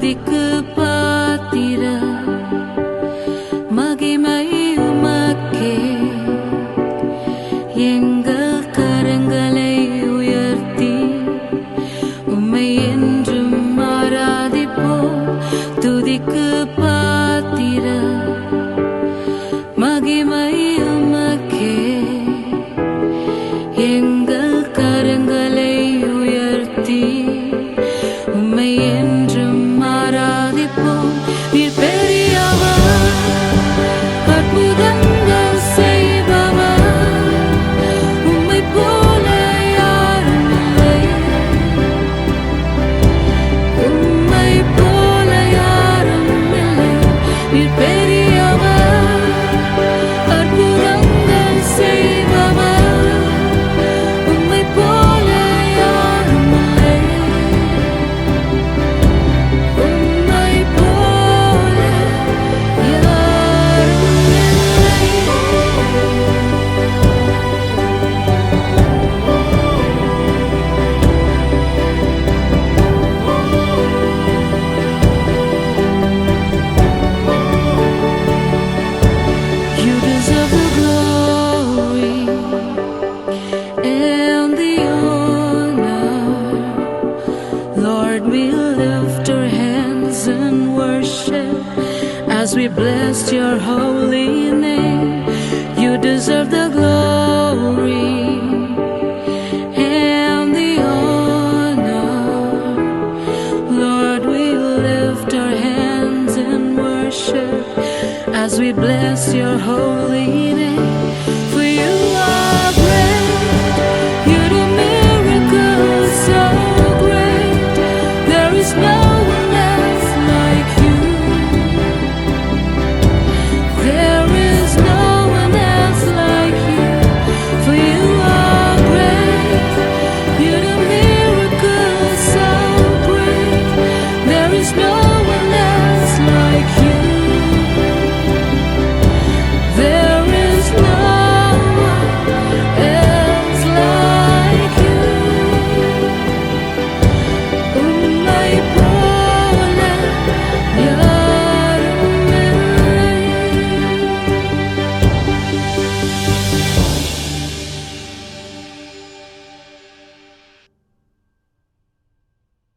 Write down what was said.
துதிக்கு பாத்திர மகிமை உமக்கே. எங்கள் கரங்களை உயர்த்தி உம்மை என்றும் ஆராதிப்போம். துதிக்கு பாத்திர மகிமை உமக்கே. எங்கள் கரங்களை உயர்த்தி உம்மை என்றும் ஆராதிப்போம். நீர் பெரியவர், அற்புதங்கள் செய்பவர், உம்மை போல யாரும் இல்லை. உம்மை போல யாரும் இல்லை. நீர் பெரியவர், அற்புதங்கள் செய்பவர், உம்மை போல யாரும் இல்லை. உம்மை போல யாரும் இல்லை. You deserve the glory and the honor. Lord, we lift our hands in worship as we bless your holy name. You deserve the glory